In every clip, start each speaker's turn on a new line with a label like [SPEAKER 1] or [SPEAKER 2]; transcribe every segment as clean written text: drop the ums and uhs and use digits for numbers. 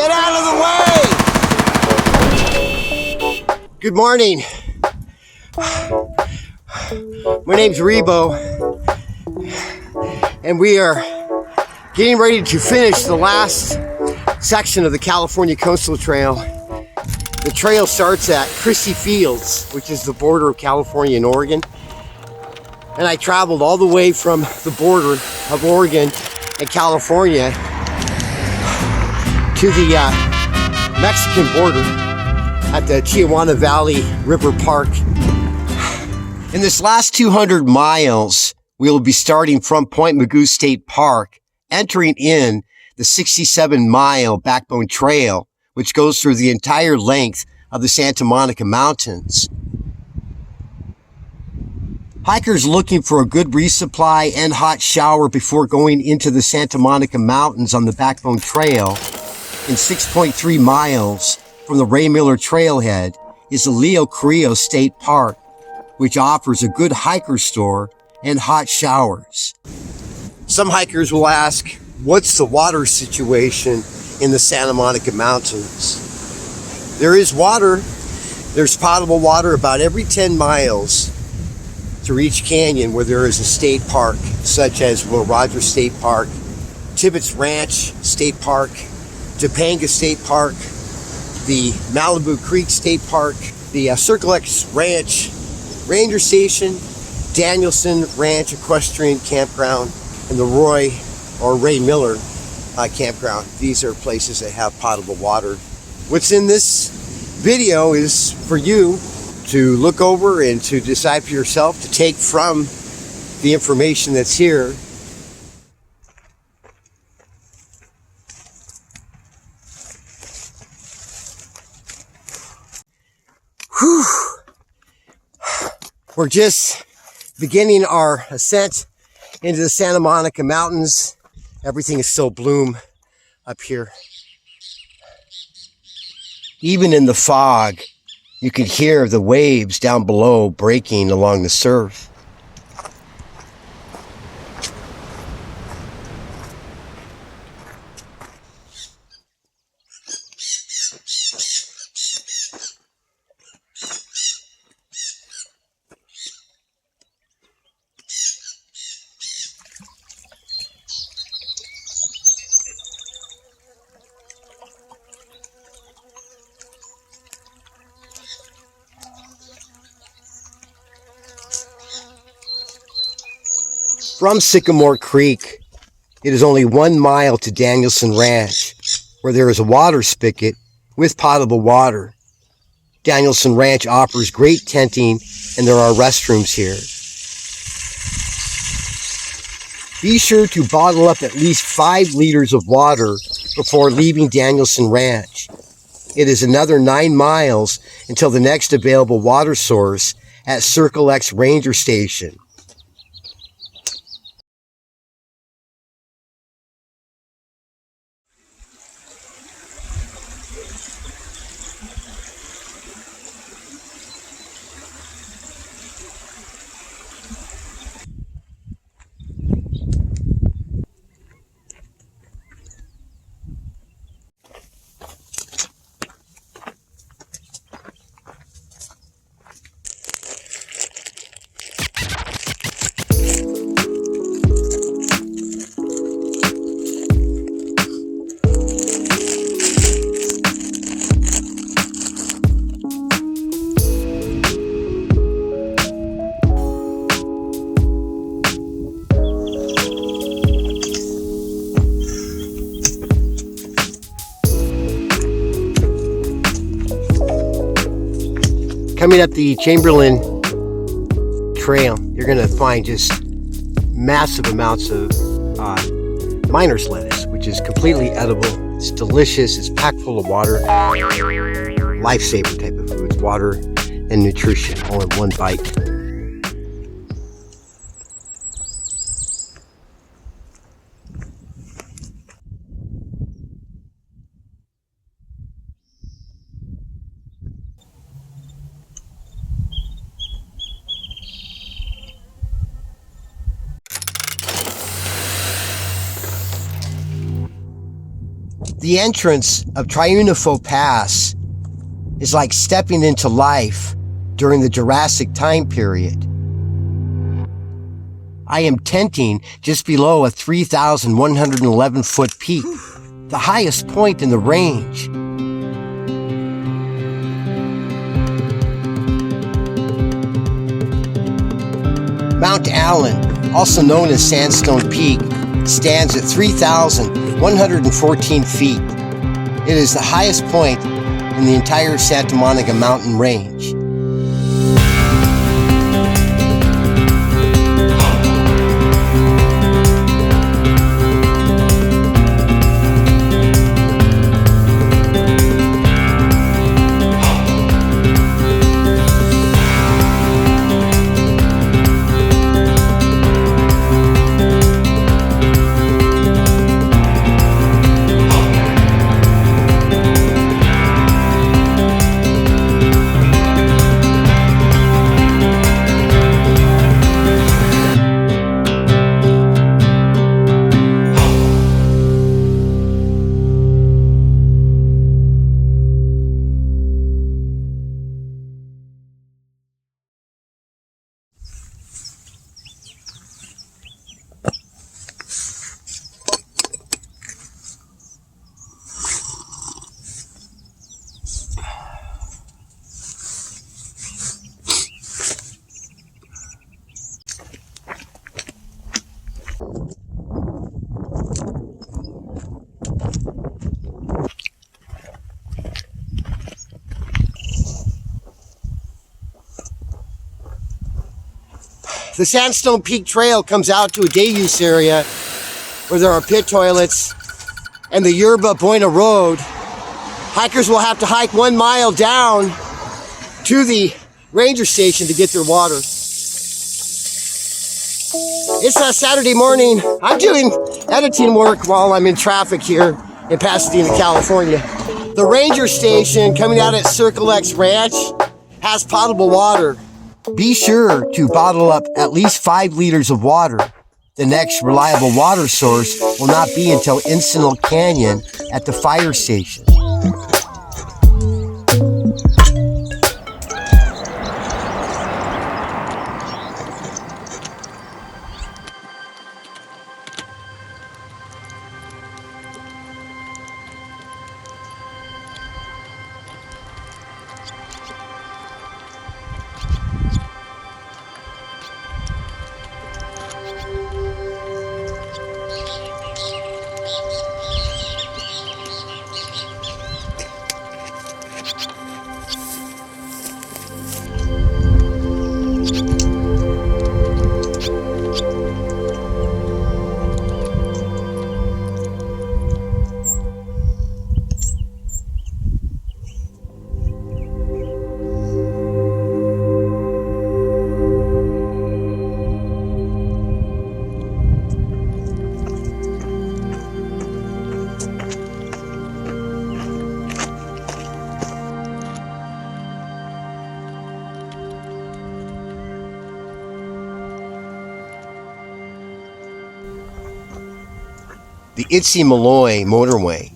[SPEAKER 1] Get out of the way! Good morning. My name's Rebo, and we are getting ready to finish the last section of the California Coastal Trail. The trail starts at Crissy Fields, which is the border of California and Oregon. And I traveled all the way from the border of Oregon and California to the Mexican border at the Tijuana Valley River Park. In this last 200 miles, we will be starting from Point Mugu State Park, entering in the 67-mile Backbone Trail, which goes through the entire length of the Santa Monica Mountains. Hikers looking for a good resupply and hot shower before going into the Santa Monica Mountains on the Backbone Trail in 6.3 miles from the Ray Miller Trailhead is the Leo Carrillo State Park, which offers a good hiker store and hot showers. Some hikers will ask, what's the water situation in the Santa Monica Mountains? There is water. There's potable water about every 10 miles through each canyon where there is a state park, such as Will Rogers State Park, Tibbetts Ranch State Park, Topanga State Park, the Malibu Creek State Park, the Circle X Ranch Ranger Station, Danielson Ranch Equestrian Campground, and the Ray Miller Campground. These are places that have potable water. What's in this video is for you to look over and to decide for yourself, to take from the information that's here. Whew. We're just beginning our ascent into the Santa Monica Mountains. Everything is still bloom up here. Even in the fog, you can hear the waves down below breaking along the surf. From Sycamore Creek, it is only 1 mile to Danielson Ranch, where there is a water spigot with potable water. Danielson Ranch offers great tenting, and there are restrooms here. Be sure to bottle up at least 5 liters of water before leaving Danielson Ranch. It is another 9 miles until the next available water source at Circle X Ranger Station. Coming up the Chamberlain Trail, you're going to find just massive amounts of miner's lettuce, which is completely edible. It's delicious. It's packed full of water. Lifesaver type of foods, water and nutrition all in one bite. The entrance of Triunfo Pass is like stepping into life during the Jurassic time period. I am tenting just below a 3,111 foot peak, the highest point in the range. Mount Allen, also known as Sandstone Peak, stands at 3,114 feet. It is the highest point in the entire Santa Monica mountain range. The Sandstone Peak Trail comes out to a day use area where there are pit toilets and the Yerba Buena Road. Hikers will have to hike 1 mile down to the ranger station to get their water. It's a Saturday morning. I'm doing editing work while I'm in traffic here in Pasadena, California. The ranger station coming out at Circle X Ranch has potable water. Be sure to bottle up at least 5 liters of water. The next reliable water source will not be until Encinal Canyon at the fire station. The Itzy Malloy Motorway.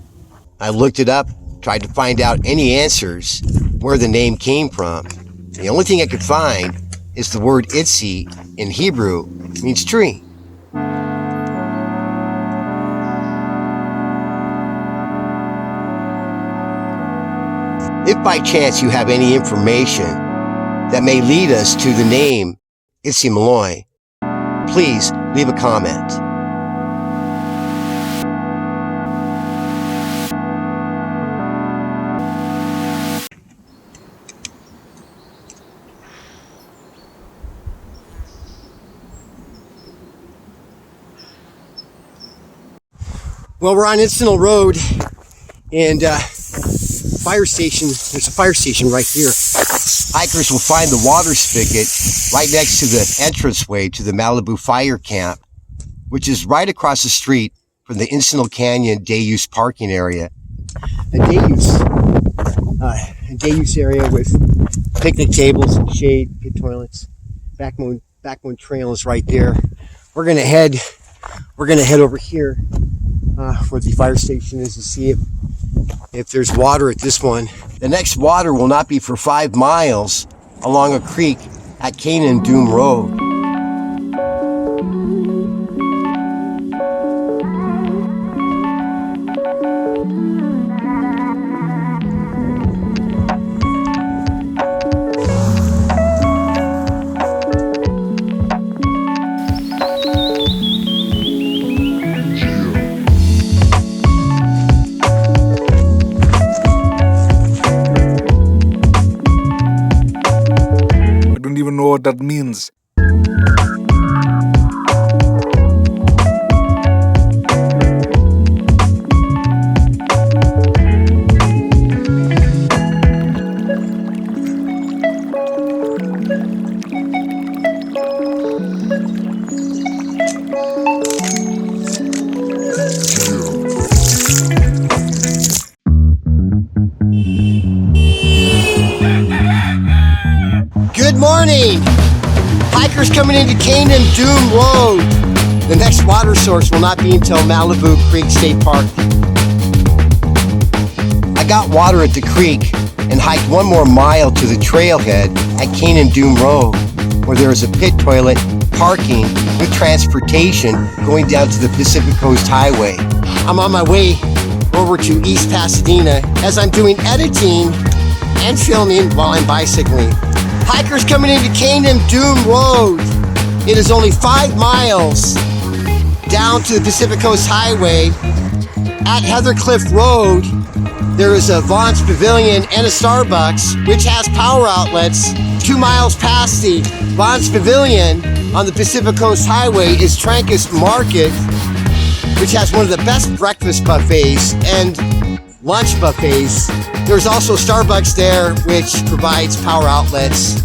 [SPEAKER 1] I looked it up, tried to find out any answers where the name came from. The only thing I could find is the word Itzy in Hebrew means tree. If by chance you have any information that may lead us to the name Itzy Malloy, please leave a comment. Well, we're on Encinal Road, and fire station. There's a fire station right here. Hikers will find the water spigot right next to the entranceway to the Malibu Fire Camp, which is right across the street from the Encinal Canyon day-use parking area. A day-use area with picnic tables, shade, pit toilets. Backbone Trail is right there. We're gonna head over here where the fire station is to see if there's water at this one. The next water will not be for 5 miles along a creek at Kanan Dume Road.
[SPEAKER 2] Know what that means.
[SPEAKER 1] Good morning! Hikers coming into Kanan Dume Road. The next water source will not be until Malibu Creek State Park. I got water at the creek and hiked 1 more mile to the trailhead at Kanan Dume Road, where there is a pit toilet, parking, with transportation going down to the Pacific Coast Highway. I'm on my way over to East Pasadena as I'm doing editing and filming while I'm bicycling. Hikers coming into Kanan Dume Road. It is only 5 miles down to the Pacific Coast Highway. At Heather Cliff Road, there is a Vaughn's Pavilion and a Starbucks, which has power outlets. 2 miles past the Vaughn's Pavilion on the Pacific Coast Highway is Trancas Market, which has one of the best breakfast buffets and lunch buffets. There's also Starbucks there, which provides power outlets.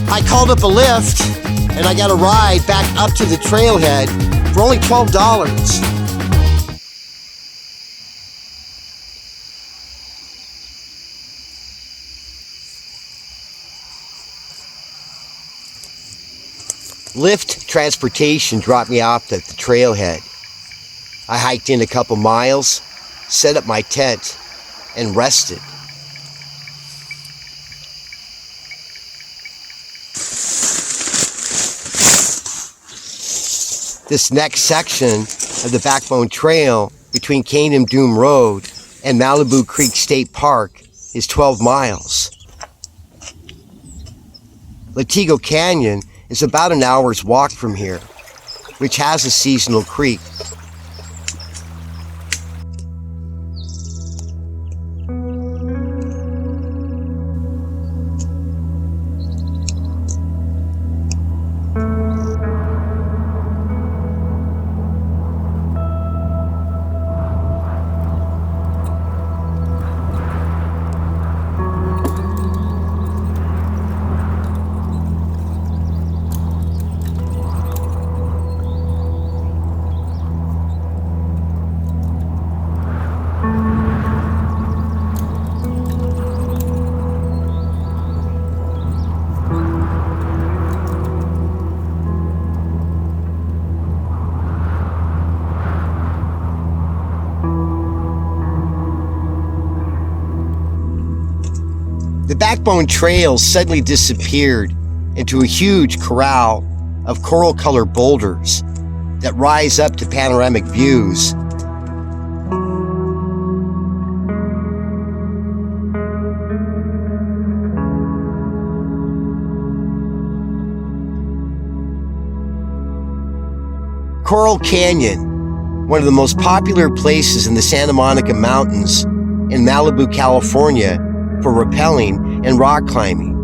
[SPEAKER 1] I called up a Lyft and I got a ride back up to the trailhead for only $12. Lyft transportation dropped me off at the trailhead. I hiked in a couple miles, set up my tent, and rested. This next section of the Backbone Trail between Kanan Dume Road and Malibu Creek State Park is 12 miles. Latigo Canyon is about an hour's walk from here, which has a seasonal creek. The Backbone Trail suddenly disappeared into a huge corral of coral-colored boulders that rise up to panoramic views. Coral Canyon, one of the most popular places in the Santa Monica Mountains in Malibu, California, for rappelling and rock climbing.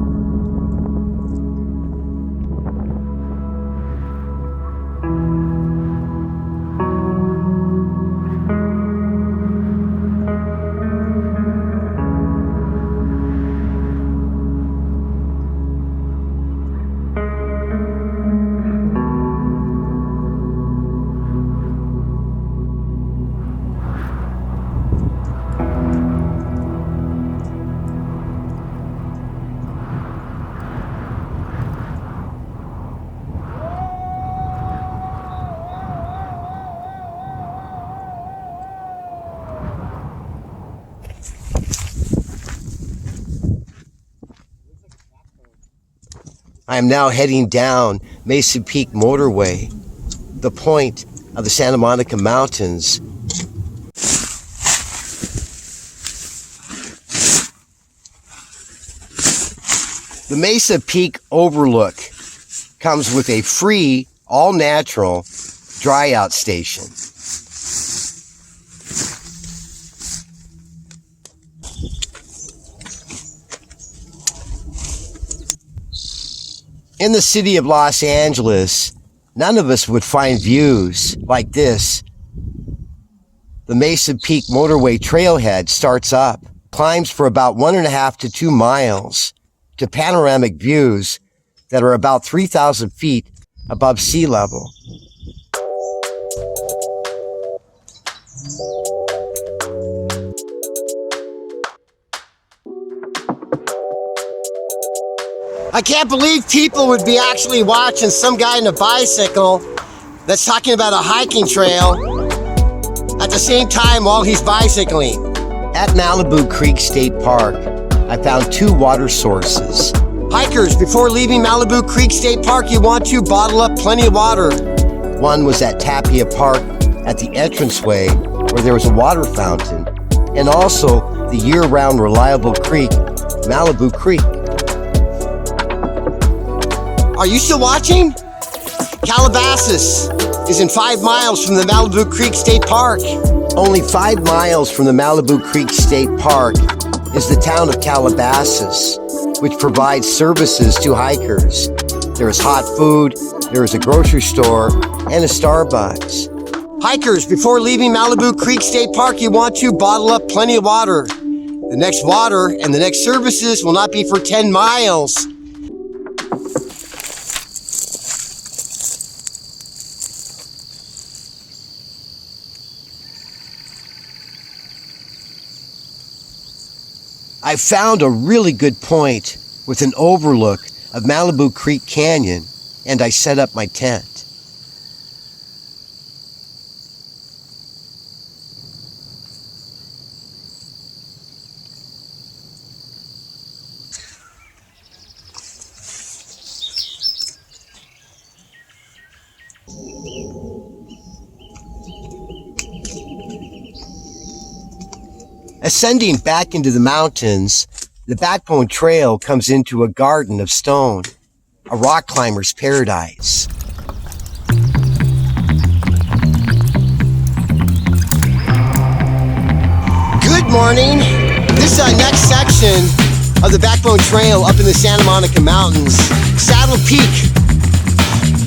[SPEAKER 1] I am now heading down Mesa Peak Motorway, the point of the Santa Monica Mountains. The Mesa Peak Overlook comes with a free, all-natural dry-out station. In the city of Los Angeles, none of us would find views like this. The Mesa Peak Motorway trailhead starts up, climbs for about 1.5 to 2 miles to panoramic views that are about 3,000 feet above sea level. I can't believe people would be actually watching some guy on a bicycle that's talking about a hiking trail at the same time while he's bicycling. At Malibu Creek State Park, I found 2 water sources. Hikers, before leaving Malibu Creek State Park, you want to bottle up plenty of water. One was at Tapia Park at the entranceway where there was a water fountain, and also the year-round reliable creek, Malibu Creek. Are you still watching? Calabasas is in 5 miles from the Malibu Creek State Park. Only 5 miles from the Malibu Creek State Park is the town of Calabasas, which provides services to hikers. There is hot food, there is a grocery store, and a Starbucks. Hikers, before leaving Malibu Creek State Park, you want to bottle up plenty of water. The next water and the next services will not be for 10 miles. I found a really good point with an overlook of Malibu Creek Canyon, and I set up my tent. Ascending back into the mountains, the Backbone Trail comes into a garden of stone, a rock climber's paradise. Good morning. This next section of the Backbone Trail up in the Santa Monica Mountains, Saddle Peak,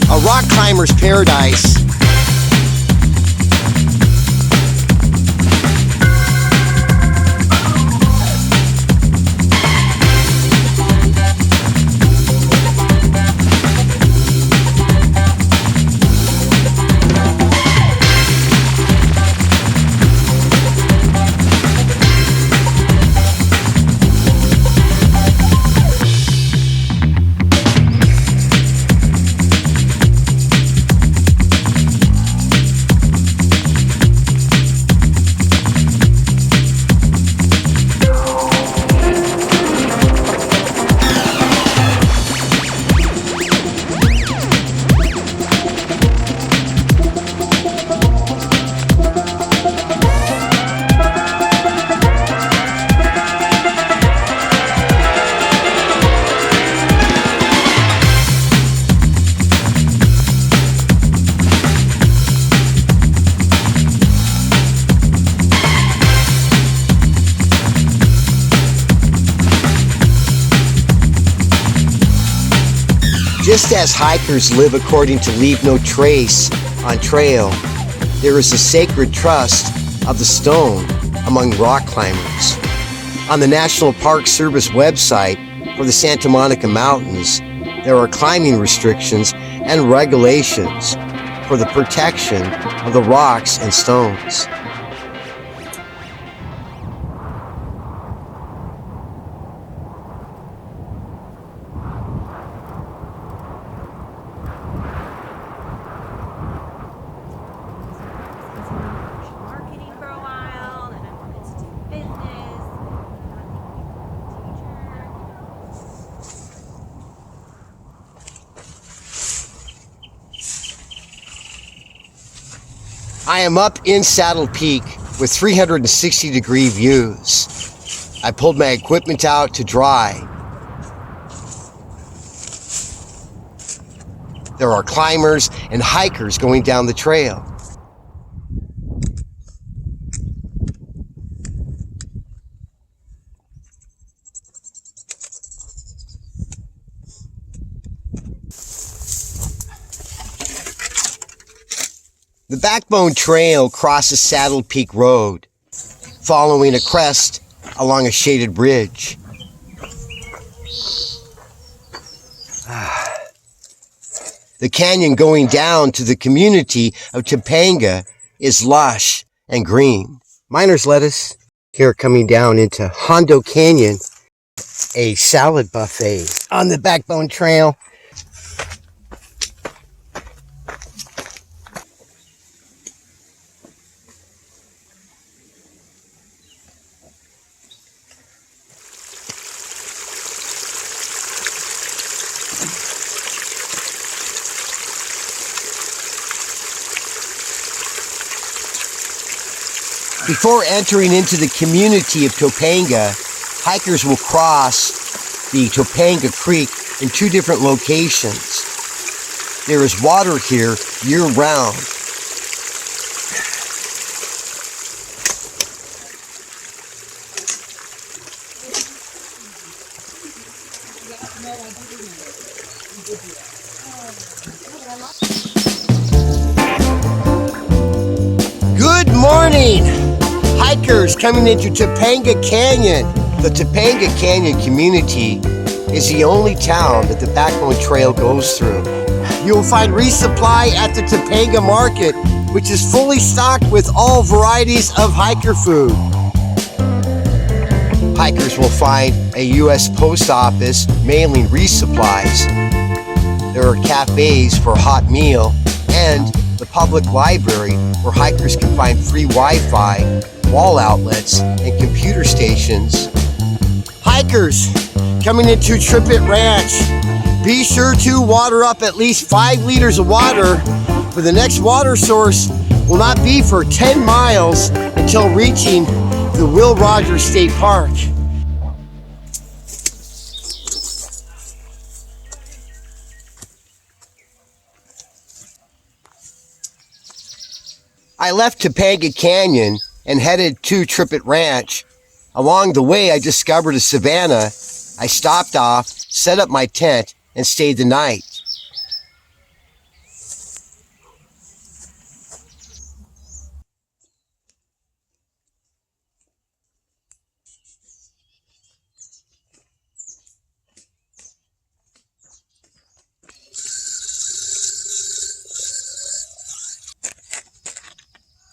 [SPEAKER 1] a rock climber's paradise. Just as hikers live according to leave no trace on trail, there is a sacred trust of the stone among rock climbers. On the National Park Service website for the Santa Monica Mountains, there are climbing restrictions and regulations for the protection of the rocks and stones. I am up in Saddle Peak with 360-degree views. I pulled my equipment out to dry. There are climbers and hikers going down the trail. The Backbone Trail crosses Saddle Peak Road, following a crest along a shaded bridge. The canyon going down to the community of Topanga is lush and green. Miner's lettuce. Here coming down into Hondo Canyon, a salad buffet on the Backbone Trail. Before entering into the community of Topanga, hikers will cross the Topanga Creek in two different locations. There is water here year-round. Good morning! Hikers coming into Topanga Canyon. The Topanga Canyon community is the only town that the Backbone Trail goes through. You will find resupply at the Topanga Market, which is fully stocked with all varieties of hiker food. Hikers will find a U.S. Post Office mailing resupplies. There are cafes for hot meal and the public library where hikers can find free Wi-Fi, wall outlets, and computer stations. Hikers coming into Trippet Ranch, be sure to water up at least 5 liters of water, for the next water source will not be for 10 miles until reaching the Will Rogers State Park. I left Topanga Canyon and headed to Trippet Ranch. Along the way, I discovered a savanna. I stopped off, set up my tent, and stayed the night.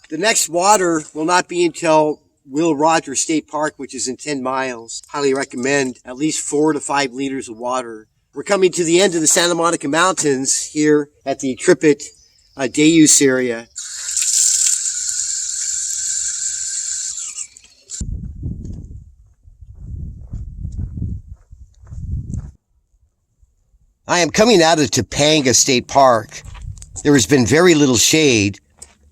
[SPEAKER 1] The next water will not be until Will Rogers State Park, which is in 10 miles. Highly recommend at least 4 to 5 liters of water. We're coming to the end of the Santa Monica Mountains here at the Trippet Deus area. I am coming out of Topanga State Park. There has been very little shade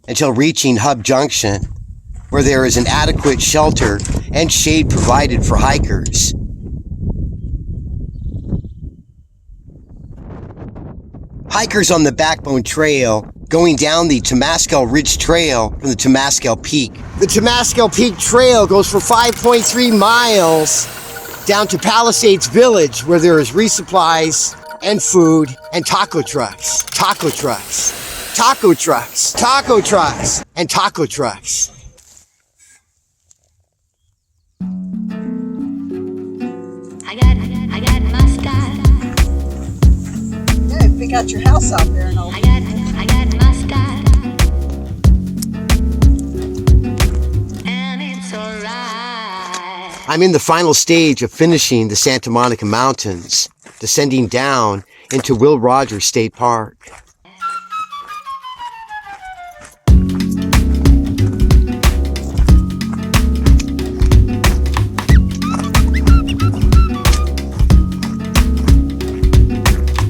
[SPEAKER 1] until reaching Hub Junction, where there is an adequate shelter and shade provided for hikers. Hikers on the Backbone Trail going down the Temescal Ridge Trail from the Temescal Peak. The Temescal Peak Trail goes for 5.3 miles down to Palisades Village, where there is resupplies and food and taco trucks, taco trucks, taco trucks, taco trucks, and taco trucks.
[SPEAKER 3] I got mustard.
[SPEAKER 4] Yeah, we got your house out there and all.
[SPEAKER 3] I got mustard. And it's alright.
[SPEAKER 1] I'm in the final stage of finishing the Santa Monica Mountains, descending down into Will Rogers State Park.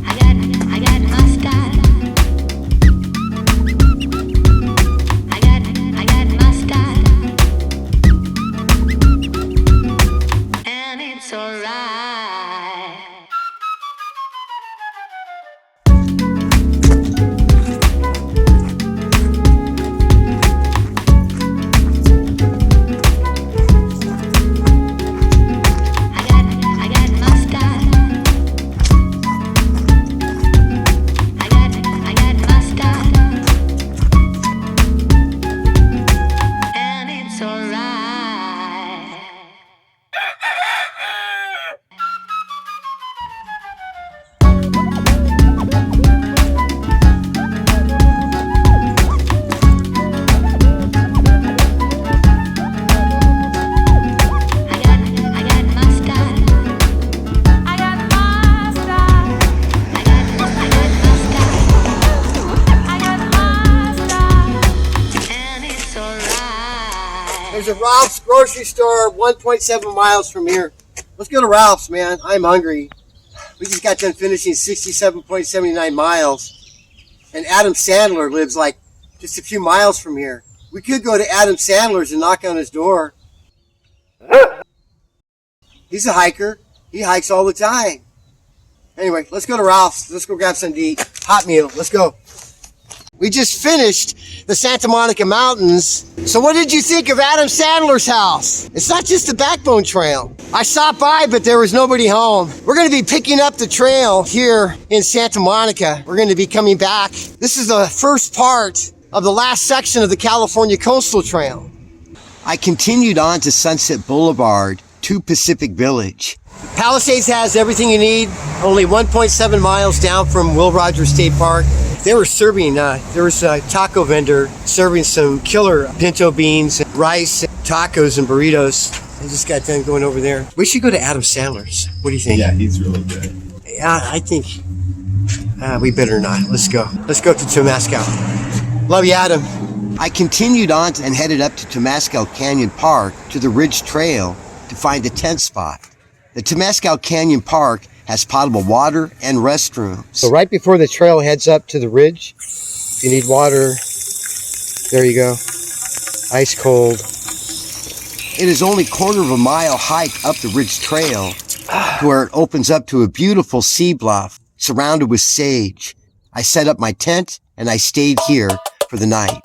[SPEAKER 3] I got mustard. I
[SPEAKER 1] There's a Ralph's grocery store 1.7 miles from here. Let's go to Ralph's, man. I'm hungry. We just got done finishing 67.79 miles. And Adam Sandler lives like just a few miles from here. We could go to Adam Sandler's and knock on his door. He's a hiker. He hikes all the time. Anyway, let's go to Ralph's. Let's go grab something to eat. Hot meal. Let's go. We just finished the Santa Monica Mountains. So what did you think of Adam Sandler's house? It's not just the Backbone Trail. I stopped by, but there was nobody home. We're going to be picking up the trail here in Santa Monica. We're going to be coming back. This is the first part of the last section of the California Coastal Trail. I continued on to Sunset Boulevard to Pacific Village. Palisades has everything you need, only 1.7 miles down from Will Rogers State Park. They were serving, there was a taco vendor serving some killer pinto beans, rice, tacos, and burritos. I just got done going over there. We should go to Adam Sandler's. What do you think?
[SPEAKER 5] Yeah, he's really good.
[SPEAKER 1] Yeah, I think we better not. Let's go. Let's go to Temescal. Love you, Adam. I continued on and headed up to Temescal Canyon Park to the Ridge Trail to find a tent spot. The Temescal Canyon Park has potable water and restrooms. So right before the trail heads up to the ridge, if you need water, there you go. Ice cold. It is only quarter of a mile hike up the Ridge Trail to where it opens up to a beautiful sea bluff surrounded with sage. I set up my tent and I stayed here for the night.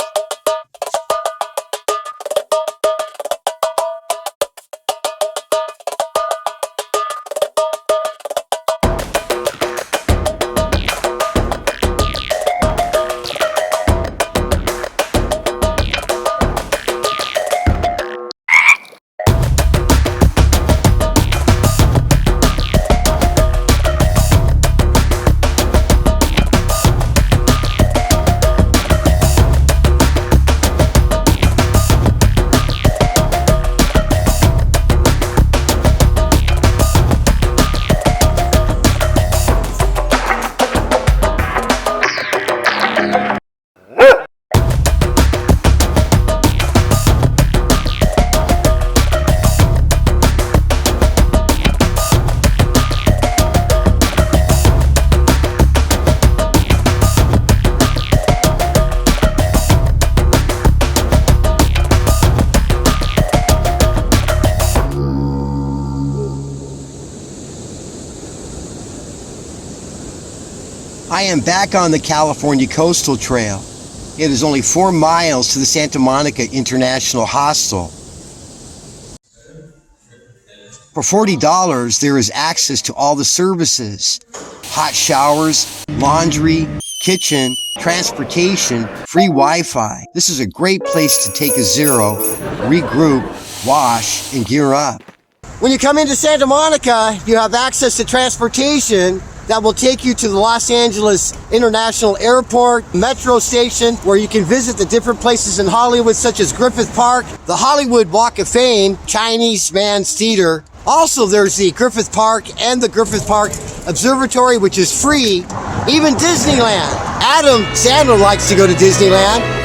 [SPEAKER 1] I am back on the California Coastal Trail. It is only 4 miles to the Santa Monica International Hostel. For $40, there is access to all the services: hot showers, laundry, kitchen, transportation, free Wi-Fi. This is a great place to take a zero, regroup, wash, and gear up. When you come into Santa Monica, you have access to transportation that will take you to the Los Angeles International Airport, metro station, where you can visit the different places in Hollywood, such as Griffith Park, the Hollywood Walk of Fame, Chinese Man's Theater. Also, there's the Griffith Park and the Griffith Park Observatory, which is free. Even Disneyland. Adam Sandler likes to go to Disneyland.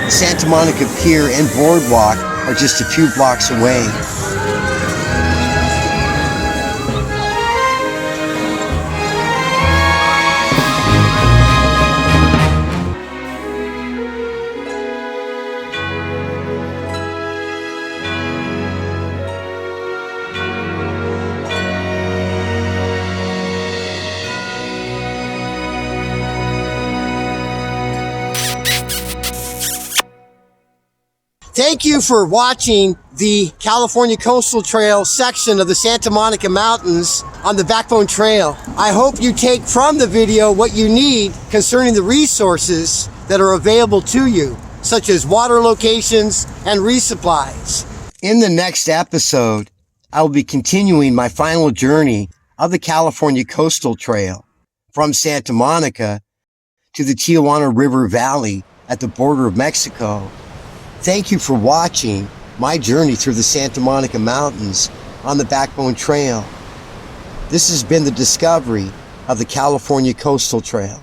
[SPEAKER 1] Santa Monica Pier and Boardwalk are just a few blocks away. Thank you for watching the California Coastal Trail section of the Santa Monica Mountains on the Backbone Trail. I hope you take from the video what you need concerning the resources that are available to you, such as water locations and resupplies. In the next episode, I will be continuing my final journey of the California Coastal Trail from Santa Monica to the Tijuana River Valley at the border of Mexico. Thank you for watching my journey through the Santa Monica Mountains on the Backbone Trail. This has been the discovery of the California Coastal Trail.